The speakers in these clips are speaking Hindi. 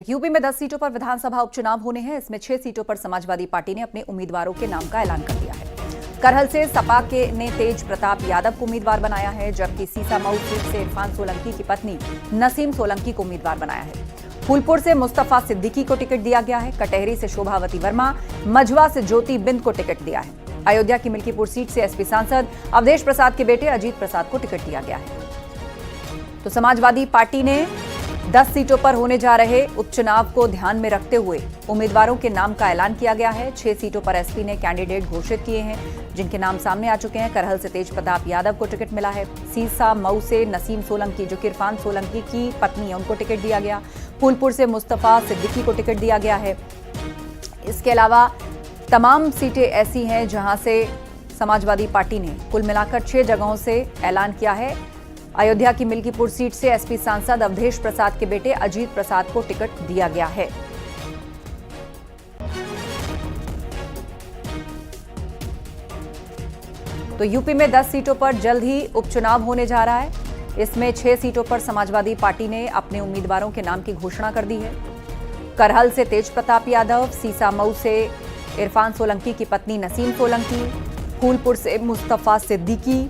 यूपी में 10 सीटों पर विधानसभा उपचुनाव होने हैं। इसमें 6 सीटों पर समाजवादी पार्टी ने अपने उम्मीदवारों के नाम का ऐलान कर दिया है। करहल से सपा के ने तेज प्रताप यादव को उम्मीदवार बनाया है, जबकि सीसामऊ सीट से इरफान सोलंकी की पत्नी नसीम सोलंकी को उम्मीदवार बनाया है। फूलपुर से मुस्तफा सिद्दीकी को टिकट दिया गया है। कटहरी से शोभावती वर्मा, मझवा से ज्योति बिंद को टिकट दिया है। अयोध्या की मिल्कीपुर सीट से एसपी सांसद अवधेश प्रसाद के बेटे अजीत प्रसाद को टिकट दिया गया है। तो समाजवादी पार्टी ने 10 सीटों पर होने जा रहे उपचुनाव को ध्यान में रखते हुए उम्मीदवारों के नाम का ऐलान किया गया है। 6 सीटों पर एसपी ने कैंडिडेट घोषित किए हैं, जिनके नाम सामने आ चुके हैं। करहल से तेज प्रताप यादव को टिकट मिला है। सीसामऊ से नसीम सोलंकी, जो कि इरफान सोलंकी की पत्नी है, उनको टिकट दिया गया। फूलपुर से मुस्तफा सिद्दीकी को टिकट दिया गया है। इसके अलावा तमाम सीटें ऐसी हैं जहां से समाजवादी पार्टी ने कुल मिलाकर 6 जगहों से ऐलान किया है। अयोध्या की मिल्कीपुर सीट से एसपी सांसद अवधेश प्रसाद के बेटे अजीत प्रसाद को टिकट दिया गया है। तो यूपी में 10 सीटों पर जल्द ही उपचुनाव होने जा रहा है। इसमें 6 सीटों पर समाजवादी पार्टी ने अपने उम्मीदवारों के नाम की घोषणा कर दी है। करहल से तेज प्रताप यादव, सीसामऊ से इरफान सोलंकी की पत्नी नसीम सोलंकी, फूलपुर से मुस्तफा सिद्दीकी,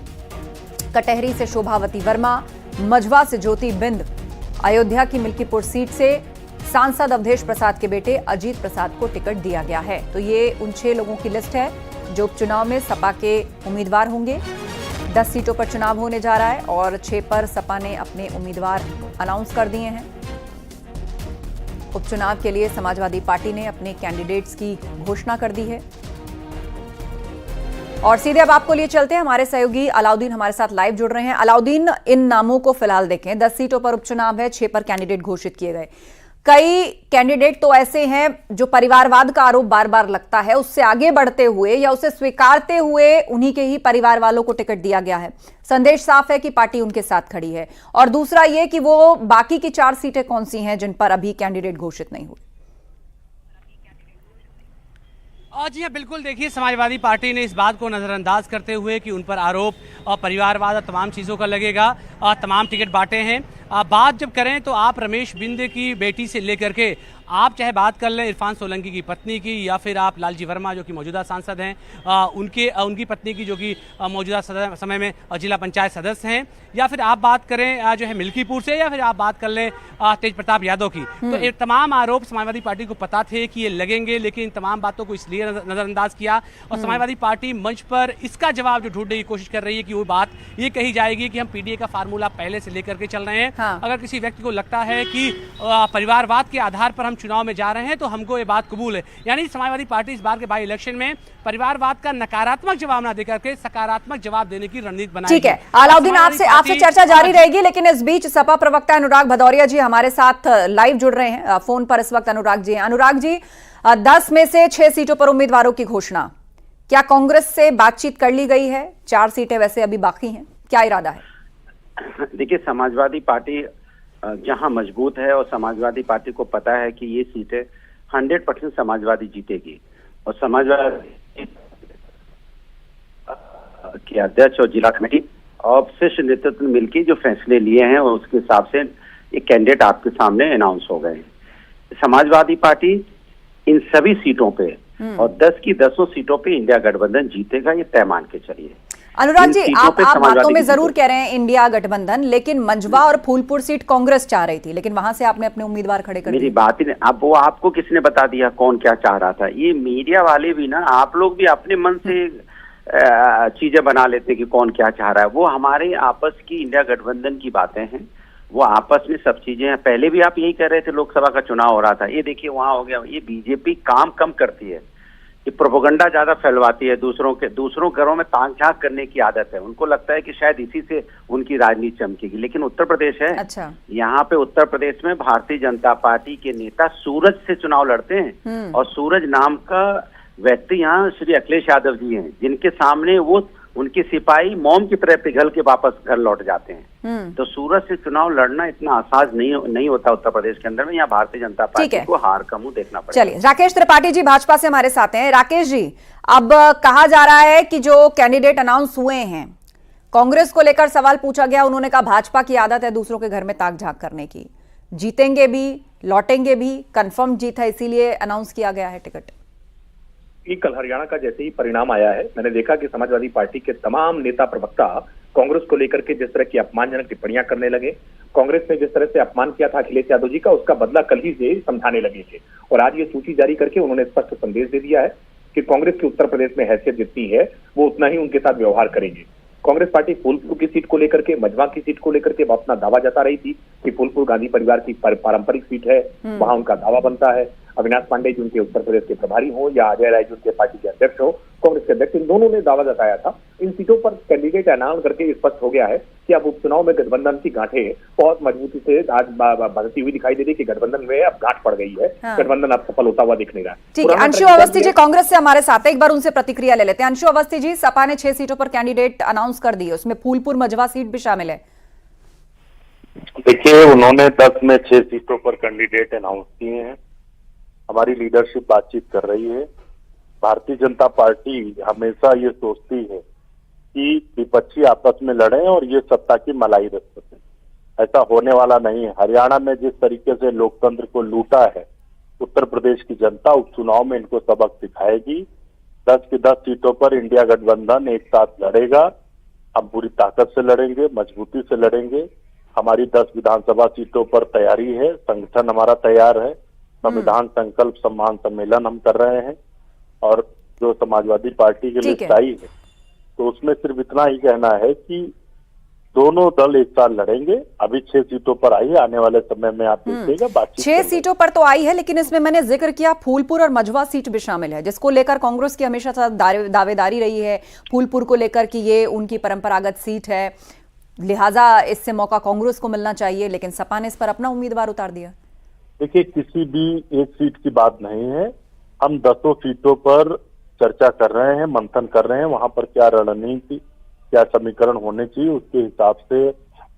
कटहरी से शोभावती वर्मा, मझवा से ज्योति बिंद, अयोध्या की मिल्कीपुर सीट से सांसद अवधेश प्रसाद के बेटे अजीत प्रसाद को टिकट दिया गया है। तो ये उन 6 लोगों की लिस्ट है जो उपचुनाव में सपा के उम्मीदवार होंगे। 10 सीटों पर चुनाव होने जा रहा है और 6 पर सपा ने अपने उम्मीदवार अनाउंस कर दिए हैं। उपचुनाव के लिए समाजवादी पार्टी ने अपने कैंडिडेट्स की घोषणा कर दी है। और सीधे अब आपको लिए चलते हैं, हमारे सहयोगी अलाउद्दीन हमारे साथ लाइव जुड़ रहे हैं। अलाउद्दीन, इन नामों को फिलहाल देखें। 10 सीटों पर उपचुनाव है, 6 पर कैंडिडेट घोषित किए गए। कई कैंडिडेट तो ऐसे हैं जो परिवारवाद का आरोप बार बार लगता है, उससे आगे बढ़ते हुए या उसे स्वीकारते हुए उन्हीं के ही परिवार वालों को टिकट दिया गया है। संदेश साफ है कि पार्टी उनके साथ खड़ी है। और दूसरा ये कि वो बाकी की 4 सीटें कौन सी हैं जिन पर अभी कैंडिडेट घोषित नहीं हुए। जी हाँ, बिल्कुल। देखिए, समाजवादी पार्टी ने इस बात को नज़रअंदाज करते हुए कि उन पर आरोप और परिवारवाद और तमाम चीज़ों का लगेगा और तमाम टिकट बांटे हैं। बात जब करें तो आप रमेश बिंद की बेटी से लेकर के आप चाहे बात कर लें इरफान सोलंकी की पत्नी की, या फिर आप लालजी वर्मा जो कि मौजूदा सांसद हैं, उनकी पत्नी की जो कि मौजूदा समय में जिला पंचायत सदस्य हैं, या फिर आप बात करें जो है मिल्कीपुर से, या फिर आप बात कर लें तेज प्रताप यादव की, तो ये तमाम आरोप समाजवादी पार्टी को पता थे कि ये लगेंगे, लेकिन इन तमाम बातों को इसलिए नज़रअंदाज किया। और समाजवादी पार्टी मंच पर इसका जवाब जो ढूंढने की कोशिश कर रही है कि वो बात ये कही जाएगी कि हम पीडीए का फार्मूला पहले से लेकर के चल रहे हैं। हाँ। अगर किसी व्यक्ति को लगता है कि परिवारवाद के आधार पर हम चुनाव में जा रहे हैं तो हमको ये बात कबूल है। यानी समाजवादी पार्टी इस बार के बाई इलेक्शन में परिवारवाद का नकारात्मक जवाब ना देकर के सकारात्मक जवाब देने की रणनीति बनाई। ठीक है अलाउद्दीन, आपसे चर्चा जारी रहेगी, लेकिन इस बीच सपा प्रवक्ता अनुराग भदौरिया जी हमारे साथ लाइव जुड़ रहे हैं फोन पर इस वक्त। अनुराग जी, 10 में से 6 सीटों पर उम्मीदवारों की घोषणा, क्या कांग्रेस से बातचीत कर ली गई है? 4 सीटें वैसे अभी बाकी हैं, क्या इरादा है? देखिए, समाजवादी पार्टी जहां मजबूत है और समाजवादी पार्टी को पता है कि ये सीटें 100% समाजवादी जीतेगी, और समाजवादी के अध्यक्ष और जिला कमेटी और शीर्ष नेतृत्व ने मिलकर जो फैसले लिए हैं और उसके हिसाब से ये कैंडिडेट आपके सामने अनाउंस हो गए हैं। समाजवादी पार्टी इन सभी सीटों पे और 10 की 10 सीटों पे इंडिया गठबंधन जीतेगा, ये तय मान के चलिए। अनुराग जी, आप बातों में जरूर कह रहे हैं इंडिया गठबंधन, लेकिन मंझवा और फूलपुर सीट कांग्रेस चाह रही थी, लेकिन वहां से आपने अपने उम्मीदवार खड़े कर दिए। मेरी बात ही नहीं, अब वो आपको किसने बता दिया कौन क्या चाह रहा था? ये मीडिया वाले भी ना, आप लोग भी अपने मन से चीजें बना लेते कि कौन क्या चाह रहा है। वो हमारे आपस की इंडिया गठबंधन की बातें हैं, वो आपस में सब चीजें हैं। पहले भी आप यही कह रहे थे, लोकसभा का चुनाव हो रहा था, ये देखिए वहां हो गया। ये बीजेपी काम कम करती है, ये प्रोपेगेंडा ज्यादा फैलवाती है, दूसरों घरों में ताक झांक करने की आदत है। उनको लगता है कि शायद इसी से उनकी राजनीति चमकेगी, लेकिन उत्तर प्रदेश है। अच्छा। यहाँ पे उत्तर प्रदेश में भारतीय जनता पार्टी के नेता सूरज से चुनाव लड़ते हैं, और सूरज नाम का व्यक्ति यहाँ श्री अखिलेश यादव जी हैं, जिनके सामने वो उनके सिपाही मोम की तरह पिघल के वापस घर लौट जाते हैं। तो सूरज से चुनाव लड़ना इतना आसान नहीं होता उत्तर प्रदेश के अंदर में। यहाँ भारतीय जनता पार्टी को हार का मुंह देखना पड़ेगा। चलिए, राकेश त्रिपाठी जी भाजपा से हमारे साथ हैं। राकेश जी, अब कहा जा रहा है कि जो कैंडिडेट अनाउंस हुए हैं, कांग्रेस को लेकर सवाल पूछा गया, उन्होंने कहा भाजपा की आदत है दूसरों के घर में ताक झांक करने की। जीतेंगे भी, लौटेंगे भी, कंफर्म जीत है इसीलिए अनाउंस किया गया है टिकट? कि कल हरियाणा का जैसे ही परिणाम आया है, मैंने देखा कि समाजवादी पार्टी के तमाम नेता प्रवक्ता कांग्रेस को लेकर के जिस तरह की अपमानजनक टिप्पणियां करने लगे, कांग्रेस ने जिस तरह से अपमान किया था अखिलेश यादव जी का, उसका बदला कल ही से समझाने लगे थे। और आज ये सूची जारी करके उन्होंने स्पष्ट संदेश दे दिया है कि कांग्रेस की उत्तर प्रदेश में हैसियत जितनी है वो उतना ही उनके साथ व्यवहार करेंगे। कांग्रेस पार्टी फूलपुर की सीट को लेकर के, मजवा की सीट को लेकर के अपना दावा जता रही थी कि फूलपुर गांधी परिवार की पारंपरिक सीट है, वहां उनका दावा बनता है। अविनाश पांडे जी उनके उत्तर प्रदेश के प्रभारी हो या अजय राय जी उनके पार्टी के अध्यक्ष हो, कांग्रेस के अध्यक्ष, इन दोनों ने दावा जताया था। इन सीटों पर कैंडिडेट अनाउंस करके स्पष्ट हो गया है कि अब उपचुनाव में गठबंधन की गांठें बहुत मजबूती से आज बढ़ती हुई दिखाई दे रही है कि गठबंधन में अब गांठ पड़ गई है। गठबंधन अब सफल होता हुआ दिख नहीं रहा है। ठीक है, अंशु अवस्थी जी कांग्रेस से हमारे साथ है, एक बार उनसे प्रतिक्रिया ले लेते हैं। अंशु अवस्थी जी, सपा ने 6 सीटों पर कैंडिडेट अनाउंस कर दिए, उसमें फूलपुर मजवा सीट भी शामिल है। देखिए, उन्होंने 10 में 6 सीटों पर कैंडिडेट अनाउंस किए हैं। हमारी लीडरशिप बातचीत कर रही है। भारतीय जनता पार्टी हमेशा ये सोचती है कि विपक्षी आपस में लड़ें और ये सत्ता की मलाई रख सकें। ऐसा होने वाला नहीं है। हरियाणा में जिस तरीके से लोकतंत्र को लूटा है, उत्तर प्रदेश की जनता उपचुनाव में इनको सबक सिखाएगी। 10 की 10 सीटों पर इंडिया गठबंधन एक साथ लड़ेगा। हम पूरी ताकत से लड़ेंगे, मजबूती से लड़ेंगे। हमारी 10 विधानसभा सीटों पर तैयारी है, संगठन हमारा तैयार है। संविधान संकल्प सम्मान सम्मेलन हम कर रहे हैं और जो समाजवादी पार्टी की लिस्ट आई है तो उसमें सिर्फ इतना ही कहना है कि दोनों दल एक साथ लड़ेंगे। अभी 6 सीटों पर आई है, आने वाले समय में आप देखिएगा बातचीत। 6 सीटों पर तो आई है, लेकिन इसमें मैंने जिक्र किया फूलपुर और मजवा सीट भी शामिल है, जिसको लेकर कांग्रेस की हमेशा दावेदारी रही है फूलपुर को लेकर कि ये उनकी परंपरागत सीट है, लिहाजा इससे मौका कांग्रेस को मिलना चाहिए, लेकिन सपा ने इस पर अपना उम्मीदवार उतार दिया। देखिए, किसी भी एक सीट की बात नहीं है। हम 10 सीटों पर चर्चा कर रहे हैं, मंथन कर रहे हैं। वहां पर क्या रणनीति, क्या समीकरण होने चाहिए, उसके हिसाब से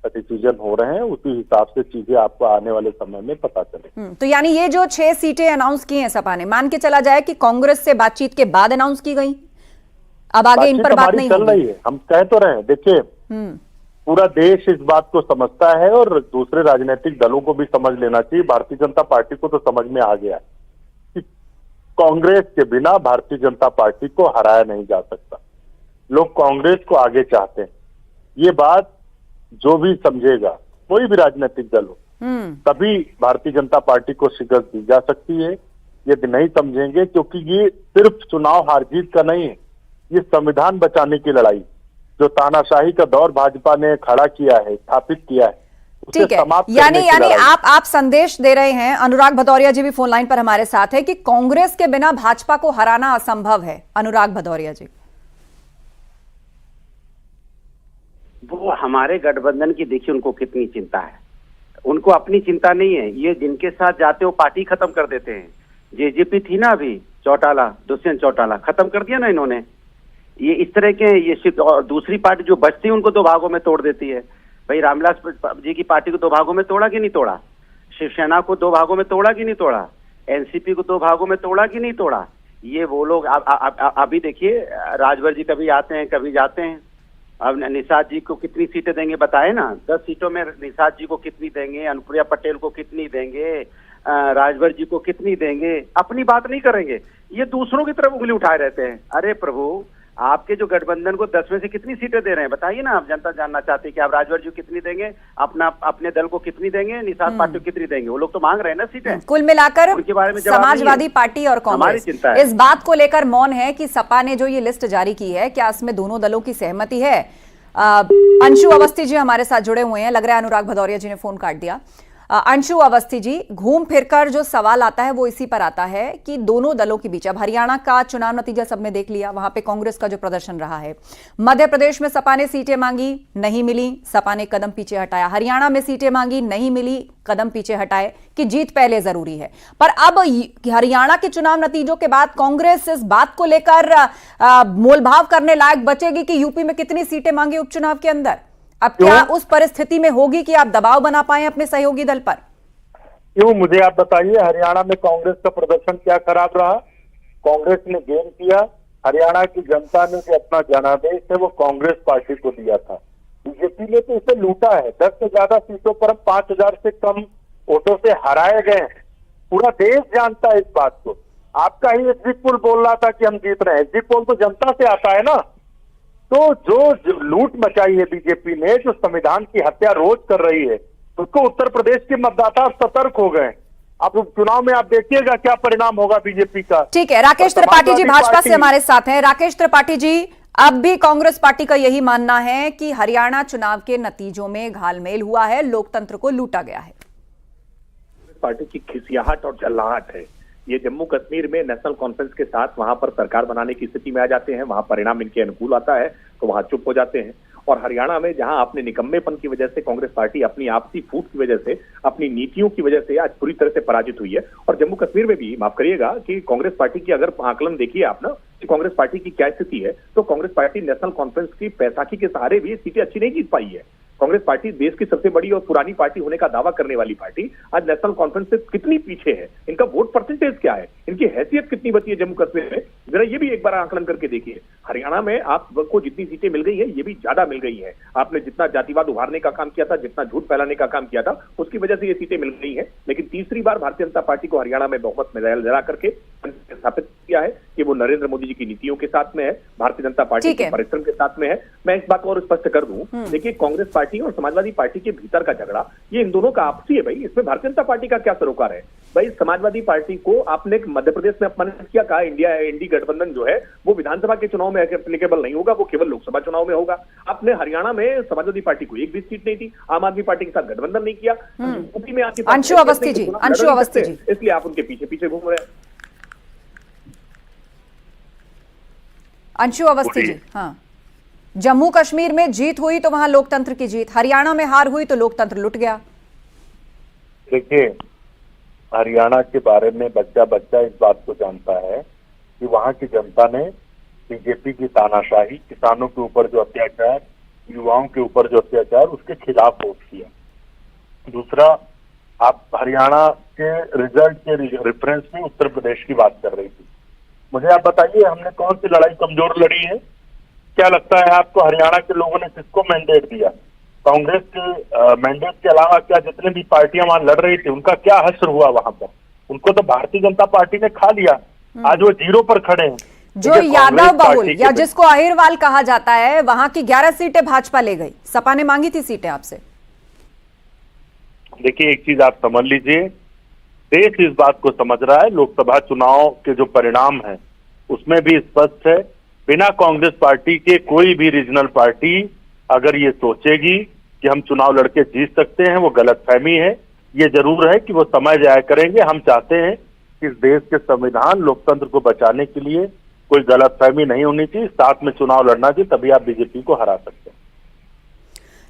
डिसीजन हो रहे हैं। उसी हिसाब से चीजें आपको आने वाले समय में पता चले। तो यानी ये जो 6 सीटें अनाउंस की हैं सपा ने, मान के चला जाए कि कांग्रेस से बातचीत के बाद अनाउंस की गई, अब आगे इन पर बात नहीं चल रही है। हम कह तो रहे हैं, देखिए पूरा देश इस बात को समझता है और दूसरे राजनीतिक दलों को भी समझ लेना चाहिए। भारतीय जनता पार्टी को तो समझ में आ गया कि कांग्रेस के बिना भारतीय जनता पार्टी को हराया नहीं जा सकता। लोग कांग्रेस को आगे चाहते हैं। ये बात जो भी समझेगा, कोई भी राजनीतिक दल हो, तभी भारतीय जनता पार्टी को शिकस्त दी जा सकती है। यदि नहीं समझेंगे, क्योंकि ये सिर्फ चुनाव हार जीत का नहीं है, ये संविधान बचाने की लड़ाई, जो तानाशाही का दौर भाजपा ने खड़ा किया है, स्थापित किया है, ठीक है। यानी आप संदेश दे रहे हैं, अनुराग भदौरिया जी भी फोन लाइन पर हमारे साथ है, कि कांग्रेस के बिना भाजपा को हराना असंभव है। अनुराग भदौरिया जी, वो हमारे गठबंधन की देखिए उनको कितनी चिंता है। उनको अपनी चिंता नहीं है, ये जिनके साथ जाते हो पार्टी खत्म कर देते हैं। जेजेपी थी ना अभी, चौटाला, दुष्यंत चौटाला, खत्म कर दिया ना इन्होंने। ये इस तरह के ये दूसरी पार्टी जो बचती है उनको 2 भागों में तोड़ देती है। भाई रामविलास जी की पार्टी को 2 भागों में तोड़ा कि नहीं तोड़ा? शिवसेना को 2 भागों में तोड़ा कि नहीं तोड़ा? एनसीपी को 2 भागों में तोड़ा कि नहीं तोड़ा? ये वो लोग अभी देखिए, राजभर जी कभी आते हैं कभी जाते हैं। अब निषाद जी को कितनी सीटें देंगे बताए ना? 10 सीटों में निषाद जी को कितनी देंगे, अनुप्रिया पटेल को कितनी देंगे, राजभर जी को कितनी देंगे? अपनी बात नहीं करेंगे, ये दूसरों की तरफ उंगली उठाए रहते हैं। अरे प्रभु, आपके जो गठबंधन को 10 में से कितनी सीटें दे रहे हैं बताइए ना। आप जनता जानना चाहती है कि आप राजभर जी को कितनी देंगे, अपने दल को कितनी देंगे, निषाद पार्टी को कितनी देंगे? वो लोग तो मांग रहे हैं ना सीटें। कुल मिलाकर उनके बारे में समाजवादी पार्टी और कांग्रेस इस बात को लेकर मौन है कि सपा ने जो ये लिस्ट जारी की है, क्या इसमें दोनों दलों की सहमति है? अंशु अवस्थी जी हमारे साथ जुड़े हुए हैं, लग रहा है अनुराग भदौरिया जी ने फोन काट दिया। अंशु अवस्थी जी, घूम फिरकर जो सवाल आता है वो इसी पर आता है कि दोनों दलों के बीच, अब हरियाणा का चुनाव नतीजा सबने देख लिया, वहां पे कांग्रेस का जो प्रदर्शन रहा है। मध्य प्रदेश में सपा ने सीटें मांगी, नहीं मिली, सपा ने कदम पीछे हटाया। हरियाणा में सीटें मांगी, नहीं मिली, कदम पीछे हटाए कि जीत पहले जरूरी है। पर अब हरियाणा के चुनाव नतीजों के बाद कांग्रेस इस बात को लेकर मोलभाव करने लायक बचेगी कि यूपी में कितनी सीटें मांगी उपचुनाव के अंदर? अब क्या उस परिस्थिति में होगी कि आप दबाव बना पाए अपने सहयोगी दल पर? क्यों, मुझे आप बताइए, हरियाणा में कांग्रेस का प्रदर्शन क्या खराब रहा? कांग्रेस ने गेम किया। हरियाणा की जनता ने जो अपना जनादेश है वो कांग्रेस पार्टी को दिया था। बीजेपी ने तो इसे लूटा है। 10 से ज्यादा सीटों पर हम 5000 से कम वोटों से हराए गए हैं। पूरा देश जानता है इस बात को। आपका ही एग्जिट पोल बोल रहा था कि हम जीत रहे हैं। एग्जिट पोल तो जनता से आता है ना। तो जो लूट मचाई है बीजेपी ने, जो संविधान की हत्या रोज कर रही है, उसको उत्तर प्रदेश के मतदाता सतर्क हो गए। अब चुनाव में आप देखिएगा क्या परिणाम होगा बीजेपी का। ठीक है, राकेश त्रिपाठी जी भाजपा से हमारे साथ हैं। राकेश त्रिपाठी जी, अब भी कांग्रेस पार्टी का यही मानना है कि हरियाणा चुनाव के नतीजों में घालमेल हुआ है, लोकतंत्र को लूटा गया है। पार्टी की खिसियाहट और जल्लाहट है। ये जम्मू कश्मीर में नेशनल कॉन्फ्रेंस के साथ वहां पर सरकार बनाने की स्थिति में आ जाते हैं, वहां परिणाम इनके अनुकूल आता है तो वहां चुप हो जाते हैं। और हरियाणा में जहां अपने निकम्मेपन की वजह से कांग्रेस पार्टी अपनी आपसी फूट की वजह से, अपनी नीतियों की वजह से आज पूरी तरह से पराजित हुई है। और जम्मू कश्मीर में भी माफ करिएगा कि कांग्रेस पार्टी की अगर आकलन देखिए आप ना कि कांग्रेस पार्टी की क्या स्थिति है, तो कांग्रेस पार्टी नेशनल कॉन्फ्रेंस की बैसाखी के सहारे भी सीटें अच्छी नहीं जीत पाई है। कांग्रेस पार्टी देश की सबसे बड़ी और पुरानी पार्टी होने का दावा करने वाली पार्टी आज नेशनल कॉन्फ्रेंस से कितनी पीछे है, इनका वोट परसेंटेज क्या है, इनकी हैसियत कितनी बची है जम्मू कश्मीर में, जरा ये भी एक बार आकलन करके देखिए। हरियाणा में आपको जितनी सीटें मिल गई है ये भी ज्यादा मिल गई है। आपने जितना जातिवाद उभारने का काम किया था, जितना झूठ फैलाने का काम किया था, उसकी वजह से ये सीटें मिल गई है। लेकिन तीसरी बार भारतीय जनता पार्टी को हरियाणा में बहुमत में जरा करके स्थापित किया है कि वो नरेंद्र मोदी जी की नीतियों के साथ में है, भारतीय जनता पार्टी के परिश्रम के साथ में है। मैं इस बात को और स्पष्ट कर दूं, देखिए कांग्रेस पार्टी और समाजवादी पार्टी के भीतर का झगड़ा ये इन दोनों का आपसी है भाई। इसमें भारतीय जनता पार्टी का क्या सरोकार है भाई? समाजवादी पार्टी को आपने मध्य प्रदेश में अपमानित किया, कहा इंडिया एनडी गठबंधन जो है वो विधानसभा के चुनाव में एप्लीकेबल नहीं होगा, वो केवल लोकसभा चुनाव में होगा। आपने हरियाणा में समाजवादी पार्टी को एक भी सीट नहीं दी, आम आदमी पार्टी के साथ गठबंधन नहीं किया, यूपी में आपके अंशु अवस्थी जी, इसलिए आप उनके पीछे पीछे घूम रहे हैं। अंशु अवस्थी जी, हाँ, जम्मू कश्मीर में जीत हुई तो वहां लोकतंत्र की जीत, हरियाणा में हार हुई तो लोकतंत्र लुट गया। देखिए, हरियाणा के बारे में बच्चा बच्चा इस बात को जानता है कि वहां की जनता ने बीजेपी की तानाशाही, किसानों के ऊपर जो अत्याचार, युवाओं के ऊपर जो अत्याचार, उसके खिलाफ वोट किया। दूसरा, आप हरियाणा के रिजल्ट के रेफरेंस में उत्तर प्रदेश की बात कर रही थी। मुझे आप बताइए, हमने कौन सी लड़ाई कमजोर लड़ी है? क्या लगता है आपको हरियाणा के लोगों ने किसको मैंडेट दिया? कांग्रेस के मैंडेट के अलावा क्या जितने भी पार्टियां वहां लड़ रही थी उनका क्या हश्र हुआ वहां पर? उनको तो भारतीय जनता पार्टी ने खा लिया। आज वो जीरो पर खड़े हैं। जो यादव बहुल या जिसको अहिरवाल कहा जाता है, वहां की 11 सीटें भाजपा ले गई। सपा ने मांगी थी सीटें आपसे। देखिए, एक चीज आप समझ लीजिए, देश इस बात को समझ रहा है, लोकसभा चुनाव के जो परिणाम है उसमें भी स्पष्ट है, बिना कांग्रेस पार्टी के कोई भी रीजनल पार्टी अगर ये सोचेगी कि हम चुनाव लड़के जीत सकते हैं, वो गलतफहमी है। ये जरूर है कि वो समय जाया करेंगे। हम चाहते हैं कि इस देश के संविधान, लोकतंत्र को बचाने के लिए कोई गलतफहमी नहीं होनी चाहिए, साथ में चुनाव लड़ना चाहिए, तभी आप बीजेपी को हरा सकते हैं।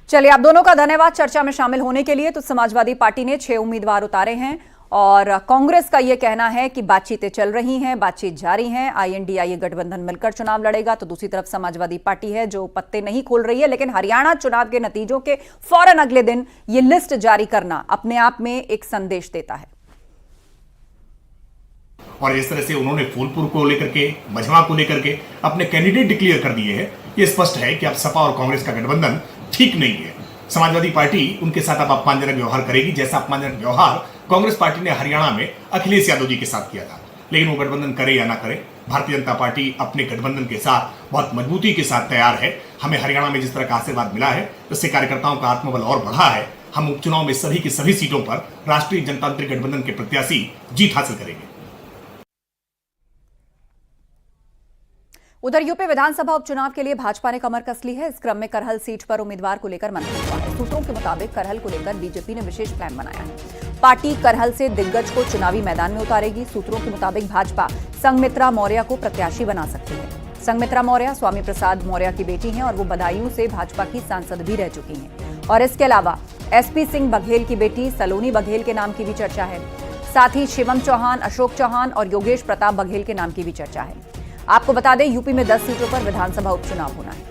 चलिए, आप दोनों का धन्यवाद चर्चा में शामिल होने के लिए। तो समाजवादी पार्टी ने 6 उम्मीदवार उतारे हैं और कांग्रेस का यह कहना है कि बातचीतें चल रही हैं, बातचीत जारी है, आईएनडीआईए गठबंधन मिलकर चुनाव लड़ेगा। तो दूसरी तरफ समाजवादी पार्टी है जो पत्ते नहीं खोल रही है, लेकिन हरियाणा चुनाव के नतीजों के फौरन अगले दिन ये लिस्ट जारी करना अपने आप में एक संदेश देता है। और इस तरह से उन्होंने फूलपुर को लेकर के, मझवा को लेकर के अपने कैंडिडेट डिक्लेयर कर दिए हैं। ये स्पष्ट है कि अब सपा और कांग्रेस का गठबंधन ठीक नहीं है। समाजवादी पार्टी उनके साथ अब अपमानजनक व्यवहार करेगी, जैसा अपमानजनक व्यवहार कांग्रेस पार्टी ने हरियाणा में अखिलेश यादव जी के साथ किया था। लेकिन वो गठबंधन करे या ना करे, भारतीय जनता पार्टी अपने गठबंधन के साथ बहुत मजबूती के साथ तैयार है। हमें हरियाणा में जिस तरह का आशीर्वाद मिला है, उससे कार्यकर्ताओं का आत्मबल और बढ़ा है। हम उपचुनाव में सभी की सभी सीटों पर राष्ट्रीय जनतांत्रिक गठबंधन के प्रत्याशी जीत हासिल करेंगे। उधर यूपी विधानसभा उपचुनाव के लिए भाजपा ने कमर कस ली है। इस क्रम में करहल सीट पर उम्मीदवार को लेकर मंथन हुआ है। सूत्रों के मुताबिक करहल को लेकर बीजेपी ने विशेष प्लान बनाया है। पार्टी करहल से दिग्गज को चुनावी मैदान में उतारेगी। सूत्रों के मुताबिक भाजपा संघमित्रा मौर्य को प्रत्याशी बना सकती है। संघमित्रा मौर्य स्वामी प्रसाद मौर्य की बेटी हैं और वो बदायूं से भाजपा की सांसद भी रह चुकी हैं। और इसके अलावा एसपी सिंह बघेल की बेटी सलोनी बघेल के नाम की भी चर्चा है। साथ ही शिवम चौहान, अशोक चौहान और योगेश प्रताप बघेल के नाम की भी चर्चा है। आपको बता दें, यूपी में 10 सीटों पर विधानसभा उपचुनाव होना है।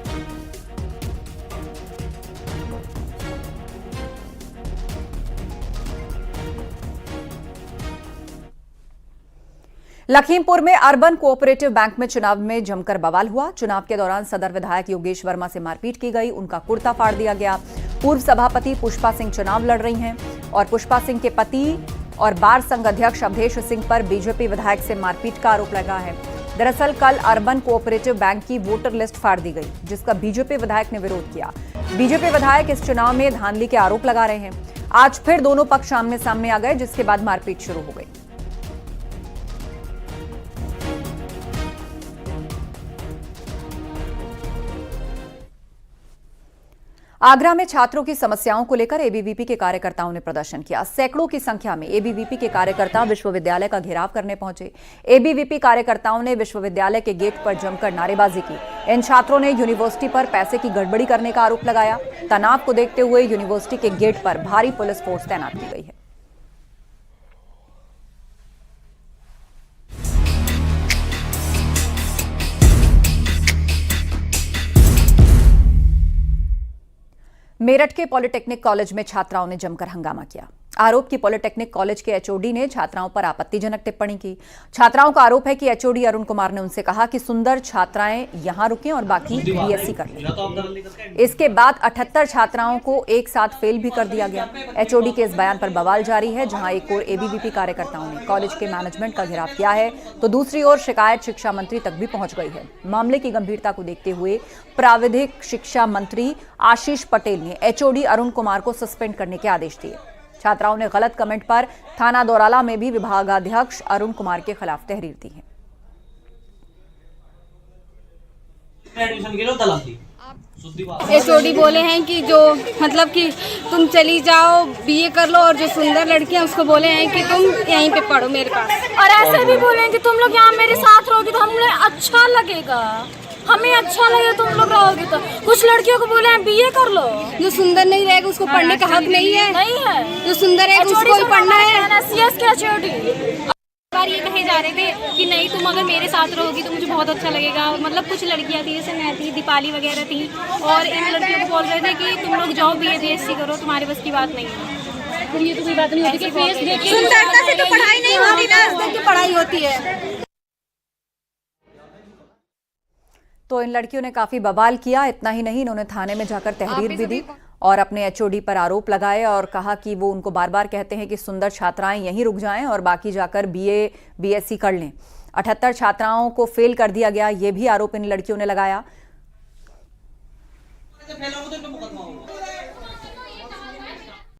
लखीमपुर में अर्बन कोऑपरेटिव बैंक में चुनाव में जमकर बवाल हुआ। चुनाव के दौरान सदर विधायक योगेश वर्मा से मारपीट की गई, उनका कुर्ता फाड़ दिया गया पूर्व सभापति पुष्पा सिंह चुनाव लड़ रही हैं और पुष्पा सिंह के पति और बार संघ अध्यक्ष अवधेश सिंह पर बीजेपी विधायक से मारपीट का आरोप लगा है। दरअसल कल अर्बन कोऑपरेटिव बैंक की वोटर लिस्ट फाड़ दी गई, जिसका बीजेपी विधायक ने विरोध किया। बीजेपी विधायक इस चुनाव में धांधली के आरोप लगा रहे हैं। आज फिर दोनों पक्ष आमने सामने आ गए, जिसके बाद मारपीट शुरू हो गई। आगरा में छात्रों की समस्याओं को लेकर एबीवीपी के कार्यकर्ताओं ने प्रदर्शन किया। सैकड़ों की संख्या में एबीवीपी के कार्यकर्ता विश्वविद्यालय का घेराव करने पहुंचे। एबीवीपी कार्यकर्ताओं ने विश्वविद्यालय के गेट पर जमकर नारेबाजी की। इन छात्रों ने यूनिवर्सिटी पर पैसे की गड़बड़ी करने का आरोप लगाया। तनाव को देखते हुए यूनिवर्सिटी के गेट पर भारी पुलिस फोर्स तैनात की गई है। मेरठ के पॉलिटेक्निक कॉलेज में छात्राओं ने जमकर हंगामा किया। आरोप की पॉलिटेक्निक कॉलेज के एचओडी ने छात्राओं पर आपत्तिजनक टिप्पणी की। छात्राओं का आरोप है कि एचओडी अरुण कुमार ने उनसे कहा कि सुंदर छात्राएं यहां रुकें और बाकी बीएससी कर लें। इसके बाद 78 छात्राओं को एक साथ फेल भी कर दिया गया। एचओडी के इस बयान पर बवाल जारी है। जहां एक ओर एबीवीपी कार्यकर्ताओं ने कॉलेज के मैनेजमेंट का घेराव किया है, तो दूसरी ओर शिकायत शिक्षा मंत्री तक भी पहुंच गई है। मामले की गंभीरता को देखते हुए प्राविधिक शिक्षा मंत्री आशीष पटेल ने एचओडी अरुण कुमार को सस्पेंड करने के आदेश दिए। छात्राओं ने गलत कमेंट पर थाना दौराला में भी विभागाध्यक्ष अरुण कुमार के खिलाफ तहरीर दी है। एचओडी बोले हैं कि जो मतलब कि तुम चली जाओ बीए कर लो, और जो सुंदर लड़कियां उसको बोले हैं कि तुम यहीं पे पढ़ो मेरे पास। और ऐसे भी बोले हैं कि तुम लोग यहाँ मेरे साथ रहोगे तो हमें अच्छा लगेगा, हमें अच्छा लगे तुम लोग रहोगे तो। कुछ लड़कियों को बोले हैं बीए कर लो। जो सुंदर नहीं रहेगा उसको पढ़ने का हक नहीं है। नहीं है। जो सुंदर है उसको ही पढ़ना है। सीएस के एचओडी बार ये कहे जा रहे थे कि नहीं तुम अगर मेरे साथ रहोगी तो मुझे बहुत अच्छा लगेगा। मतलब कुछ लड़कियां थी जैसे मैं थी, दीपाली वगैरह थी, और इन लड़कियों को बोल रहे थे कि तुम लोग जाओ बीए बीएससी करो, तुम्हारे बस की बात नहीं है। फिर ये तो कोई बात नहीं होती कि फेस देख के सुंदरता से तो पढ़ाई नहीं होती ना, पढ़ाई होती है। तो इन लड़कियों ने काफी बवाल किया। इतना ही नहीं, इन्होंने थाने में जाकर तहरीर भी दी और अपने एचओडी पर आरोप लगाए और कहा कि वो उनको बार बार कहते हैं कि सुंदर छात्राएं यहीं रुक जाएं और बाकी जाकर बीए बीएससी कर लें। 78 छात्राओं को फेल कर दिया गया, ये भी आरोप इन लड़कियों ने लगाया।